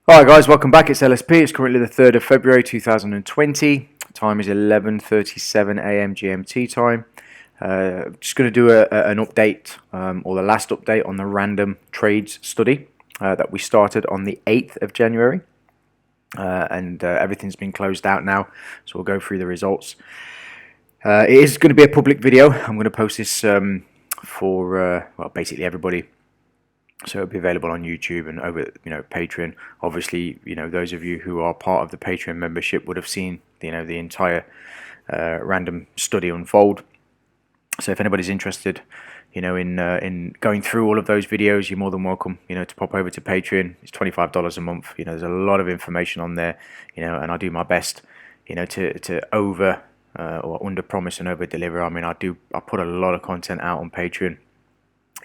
Alright guys, welcome back. It's LSP. It's currently the 3rd of February 2020. Time is 11:37 a.m. GMT time. Just going to do an update, or the last update on the random trades study that we started on the 8th of January. And everything's been closed out now, so we'll go through the results. It is going to be a public video. I'm going to post this for well, basically everybody. So it'll be available on YouTube and over, Patreon. Obviously, those of you who are part of the Patreon membership would have seen, the entire random study unfold. So if anybody's interested, in going through all of those videos, you're more than welcome, to pop over to Patreon. It's $25 a month. There's a lot of information on there, and I do my best, to over or under promise and over deliver. I mean, I put a lot of content out on Patreon.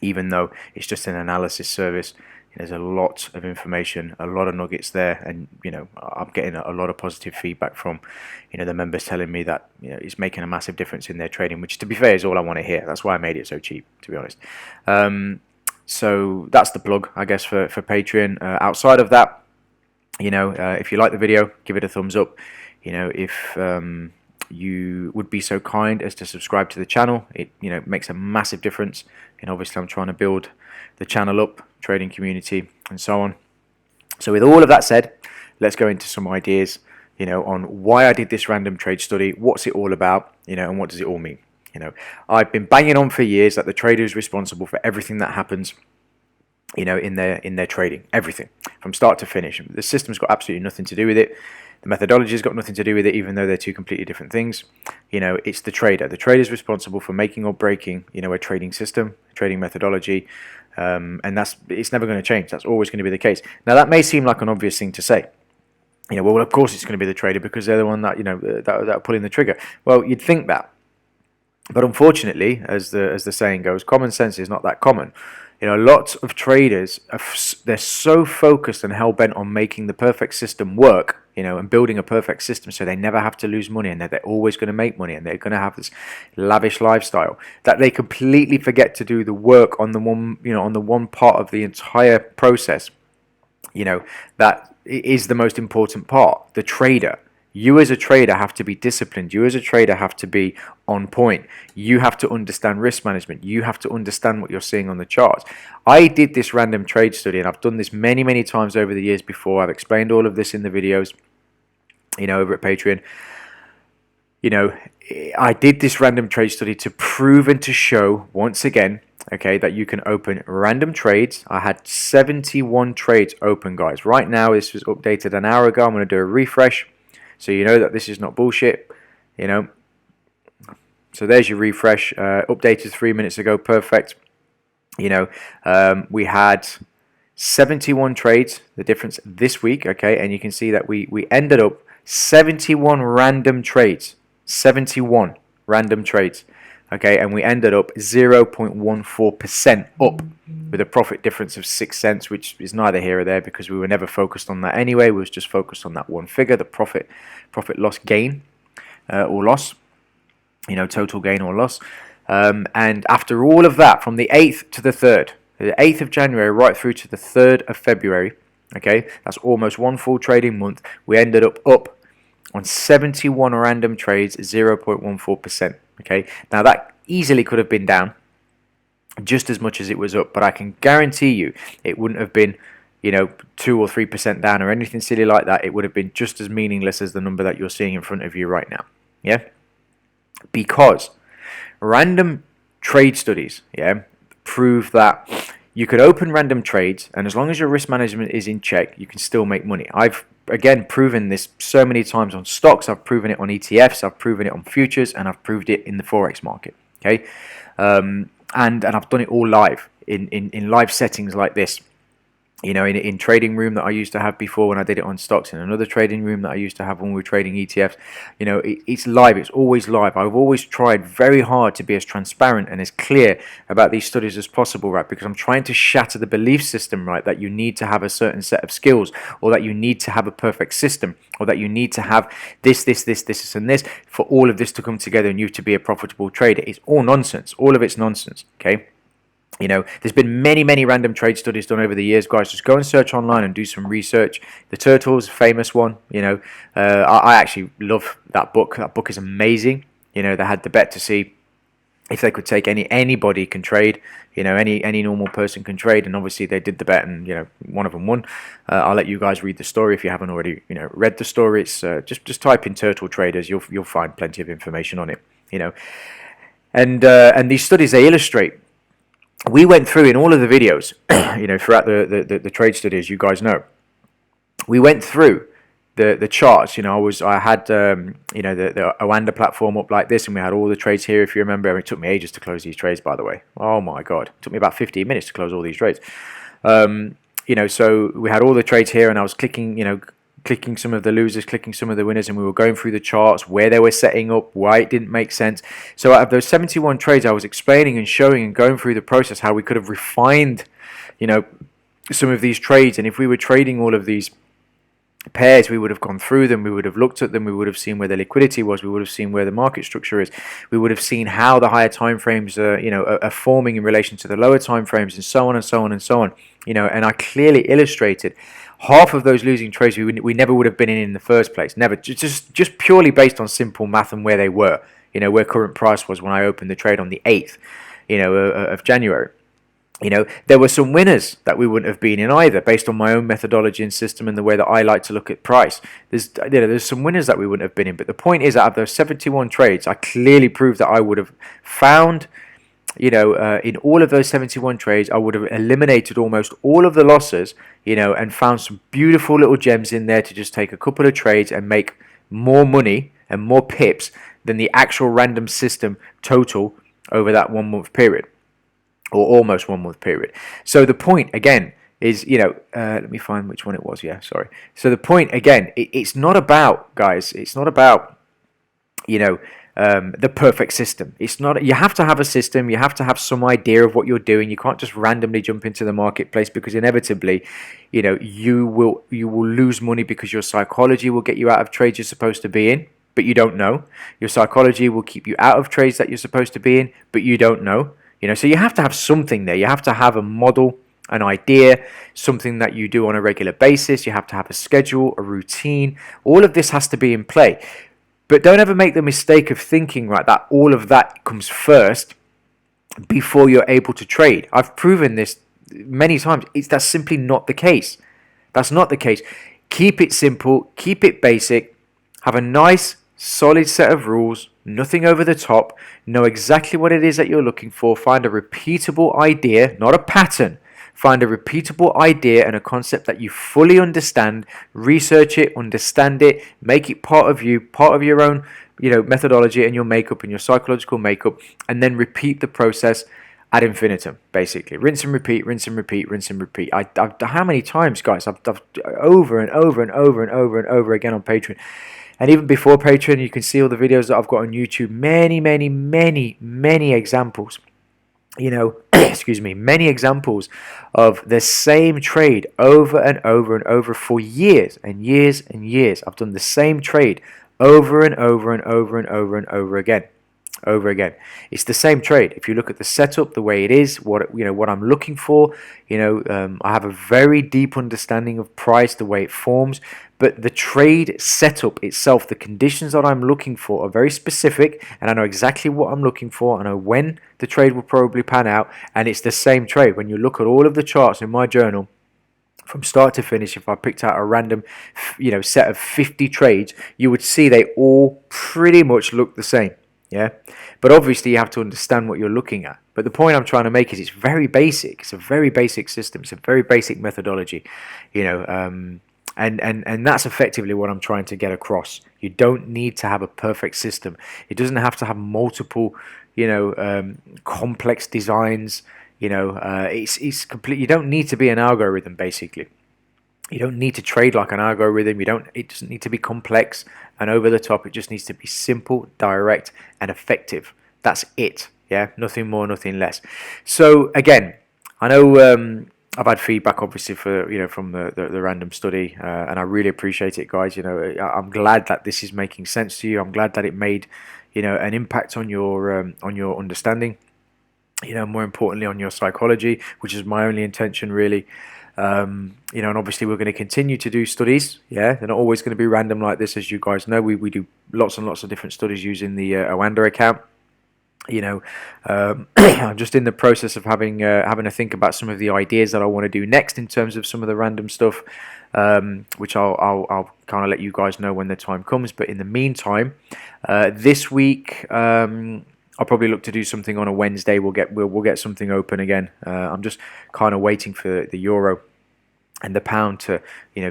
Even though it's just an analysis service, there's a lot of information, a lot of nuggets there, and I'm getting a lot of positive feedback from the members telling me that it's making a massive difference in their trading, which to be fair is all I want to hear. That's why I made it so cheap, to be honest. So that's the plug, I guess, for Patreon. Outside of that, if you like the video, give it a thumbs up. If you would be so kind as to subscribe to the channel, it makes a massive difference. And obviously I'm trying to build the channel up, trading community and so on. So with all of that said, let's go into some ideas on why I did this random trade study, what's it all about, and what does it all mean. I've been banging on for years that the trader is responsible for everything that happens in their trading, everything from start to finish. The system's got absolutely nothing to do with it. The methodology's got nothing to do with it, even though they're two completely different things. It's the trader. The trader is responsible for making or breaking, a trading system, a trading methodology, and it's never going to change. That's always going to be the case. Now, that may seem like an obvious thing to say. Well, of course it's going to be the trader because they're the one that that are pulling the trigger. Well, you'd think that, but unfortunately, as the saying goes, common sense is not that common. Lots of traders they're so focused and hell bent on making the perfect system work, and building a perfect system so they never have to lose money and that they're always going to make money and they're going to have this lavish lifestyle, that they completely forget to do the work on the one part of the entire process, that is the most important part, the trader. You as a trader have to be disciplined. You as a trader have to be on point. You have to understand risk management. You have to understand what you're seeing on the charts. I did this random trade study, and I've done this many, many times over the years before. I've explained all of this in the videos, over at Patreon. I did this random trade study to prove and to show, once again, okay, that you can open random trades. I had 71 trades open, guys. Right now, this was updated an hour ago. I'm going to do a refresh, so you know that this is not bullshit, So there's your refresh, updated 3 minutes ago, perfect. We had 71 trades, the difference this week, okay, and you can see that we ended up 71 random trades, 71 random trades, okay, and we ended up 0.14% up with a profit difference of 6 cents, which is neither here or there because we were never focused on that anyway. We was just focused on that one figure, the profit loss gain or loss, total gain or loss. And after all of that, from the 8th to the 3rd, the 8th of January right through to the 3rd of February, okay, that's almost one full trading month, we ended up on 71 random trades, 0.14%. Okay, now that easily could have been down just as much as it was up, but I can guarantee you it wouldn't have been 2 or 3% down or anything silly like that. It would have been just as meaningless as the number that you're seeing in front of you right now. Yeah, because random trade studies, prove that you could open random trades, and as long as your risk management is in check, you can still make money. I've again proven this so many times on stocks. I've proven it on ETFs. I've proven it on futures, and I've proved it in the forex market. Okay, and I've done it all live in live settings like this. In trading room that I used to have before when I did it on stocks, in another trading room that I used to have when we were trading ETFs. It's live. It's always live. I've always tried very hard to be as transparent and as clear about these studies as possible, right? Because I'm trying to shatter the belief system, right, that you need to have a certain set of skills, or that you need to have a perfect system, or that you need to have this, and this for all of this to come together and you to be a profitable trader. It's all nonsense. All of it's nonsense, okay? There's been many random trade studies done over the years, guys. Just go and search online and do some research. The Turtles, famous one. I actually love that book. That book is amazing. They had the bet to see if they could take anybody can trade. Any normal person can trade, and obviously they did the bet, and one of them won. I'll let you guys read the story if you haven't already read the story. It's just type in turtle traders. You'll find plenty of information on it. And these studies, they illustrate. We went through in all of the videos, throughout the trade studies, you guys know. We went through the charts. I had the Oanda platform up like this, and we had all the trades here. If you remember, it took me ages to close these trades, by the way. Oh my god, it took me about 15 minutes to close all these trades. So we had all the trades here, and I was clicking some of the losers, clicking some of the winners, and we were going through the charts, where they were setting up, why it didn't make sense. So out of those 71 trades, I was explaining and showing and going through the process how we could have refined, some of these trades. And if we were trading all of these pairs, we would have gone through them, we would have looked at them, we would have seen where the liquidity was, we would have seen where the market structure is, we would have seen how the higher time frames are forming in relation to the lower time frames, and so on and so on and so on. And I clearly illustrated half of those losing trades we never would have been in the first place. Never. Just purely based on simple math and where they were. Where current price was when I opened the trade on the 8th, of January. There were some winners that we wouldn't have been in either, based on my own methodology and system and the way that I like to look at price. There's some winners that we wouldn't have been in. But the point is, out of those 71 trades, I clearly proved that I would have found, in all of those 71 trades, I would have eliminated almost all of the losses, and found some beautiful little gems in there to just take a couple of trades and make more money and more pips than the actual random system total over that 1 month period, or almost 1 month period. So the point again is, let me find which one it was. Yeah, sorry. So the point again, it's not about, guys, it's not about, the perfect system. It's not. You have to have a system. You have to have some idea of what you're doing. You can't just randomly jump into the marketplace, because inevitably, you will lose money, because your psychology will get you out of trades you're supposed to be in, but you don't know. Your psychology will keep you out of trades that you're supposed to be in, but you don't know. So you have to have something there. You have to have a model, an idea, something that you do on a regular basis. You have to have a schedule, a routine. All of this has to be in play. But don't ever make the mistake of thinking, right, that all of that comes first before you're able to trade. I've proven this many times. That's simply not the case. That's not the case. Keep it simple. Keep it basic. Have a nice, solid set of rules. Nothing over the top. Know exactly what it is that you're looking for. Find a repeatable idea, not a pattern. Find a repeatable idea and a concept that you fully understand. Research it, understand it, make it part of you, part of your own, methodology and your makeup and your psychological makeup, and then repeat the process ad infinitum, basically. Rinse and repeat, rinse and repeat, rinse and repeat. How many times, guys? I've over and over and over and over and over again on Patreon. And even before Patreon, you can see all the videos that I've got on YouTube. Many examples. Excuse me, many examples of the same trade over and over and over for years and years and years. I've done the same trade over and over and over and over and over again. It's the same trade. If you look at the setup, the way it is, what I'm looking for, I have a very deep understanding of price, the way it forms, but the trade setup itself, the conditions that I'm looking for are very specific, and I know exactly what I'm looking for. I know when the trade will probably pan out, and it's the same trade. When you look at all of the charts in my journal, from start to finish, if I picked out a random, set of 50 trades, you would see they all pretty much look the same. Yeah, but obviously you have to understand what you're looking at. But the point I'm trying to make is it's very basic. It's a very basic system. It's a very basic methodology, and that's effectively what I'm trying to get across. You don't need to have a perfect system. It doesn't have to have multiple, complex designs. It's complete. You don't need to be an algorithm, basically. You don't need to trade like an algorithm. It doesn't need to be complex and over the top. It just needs to be simple, direct, and effective. That's it. Yeah, nothing more, nothing less. So again, I know I've had feedback, obviously, from the random study, and I really appreciate it, guys. I'm glad that this is making sense to you. I'm glad that it made an impact on your understanding. more importantly on your psychology, which is my only intention really. And obviously we're going to continue to do studies. Yeah, they're not always going to be random like this, as you guys know. We do lots and lots of different studies using the Oanda account. I'm just in the process of having to think about some of the ideas that I want to do next in terms of some of the random stuff, which I'll kind of let you guys know when the time comes. But in the meantime, this week I'll probably look to do something on a Wednesday. We'll get something open again. I'm just kind of waiting for the euro and the pound to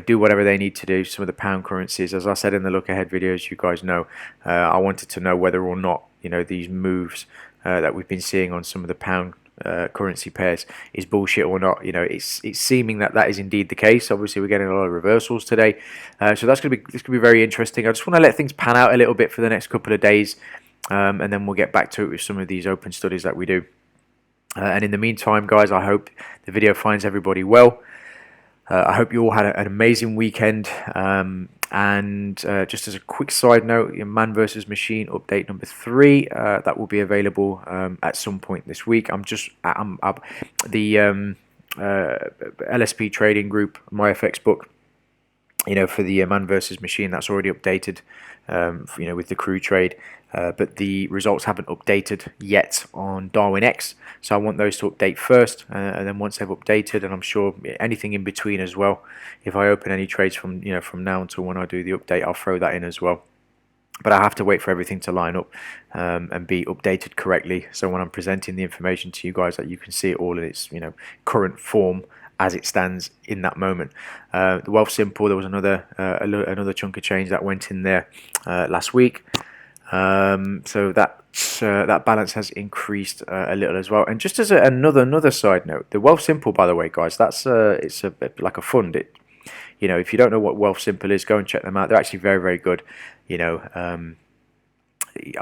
do whatever they need to do. Some of the pound currencies, as I said in the look ahead videos, you guys know, I wanted to know whether or not these moves that we've been seeing on some of the pound currency pairs is bullshit or not. It's seeming that is indeed the case. Obviously we're getting a lot of reversals today, so this gonna be very interesting. I just want to let things pan out a little bit for the next couple of days, and then we'll get back to it with some of these open studies that we do. And in the meantime, guys, I hope the video finds everybody well. I hope you all had an amazing weekend. And just as a quick side note, Man vs Machine update number 3 that will be available at some point this week. I'm up the LSP trading group, my FX book. For the Man vs Machine, that's already updated. With the crew trade, but the results haven't updated yet on Darwin X, so I want those to update first, and then once they've updated, and I'm sure anything in between as well, if I open any trades from now until when I do the update, I'll throw that in as well. But I have to wait for everything to line up and be updated correctly, so when I'm presenting the information to you guys, that you can see it all in its current form as it stands in that moment. The Wealthsimple, there was another chunk of change that went in there last week, so that balance has increased a little as well. And just as another side note, the Wealthsimple, by the way, guys, it's a bit like a fund. If you don't know what Wealthsimple is, go and check them out. They're actually very, very good. I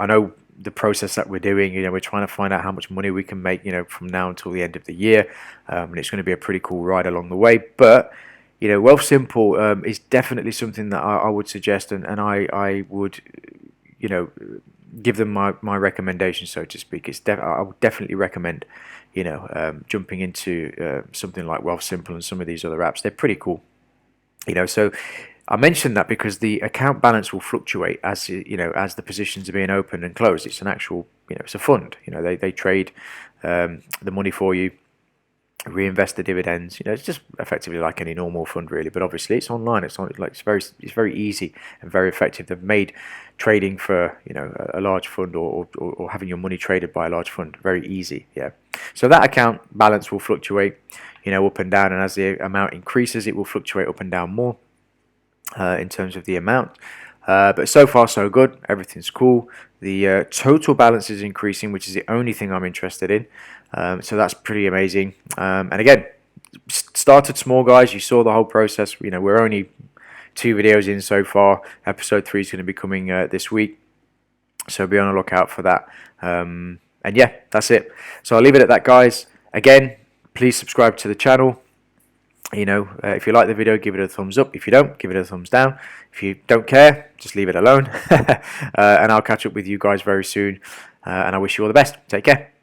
know the process that we're doing, we're trying to find out how much money we can make, from now until the end of the year, and it's going to be a pretty cool ride along the way. But Wealthsimple is definitely something that I would suggest, and I would give them my recommendation, so to speak. I would definitely recommend jumping into something like Wealthsimple and some of these other apps. They're pretty cool. So I mentioned that because the account balance will fluctuate as the positions are being opened and closed. It's an actual, it's a fund. They trade the money for you, reinvest the dividends. It's just effectively like any normal fund, really. But obviously, it's online. It's very easy and very effective. They've made trading for a large fund or having your money traded by a large fund very easy. Yeah. So that account balance will fluctuate, up and down, and as the amount increases, it will fluctuate up and down more. In terms of the amount, but so far so good. Everything's cool. The total balance is increasing, which is the only thing I'm interested in, so that's pretty amazing. And again, started small, guys. You saw the whole process. We're only 2 videos in so far. Episode 3 is going to be coming this week, so be on the lookout for that. And yeah, that's it. So I'll leave it at that, guys. Again, please subscribe to the channel. If you like the video, give it a thumbs up. If you don't, give it a thumbs down. If you don't care, just leave it alone. And I'll catch up with you guys very soon. And I wish you all the best. Take care.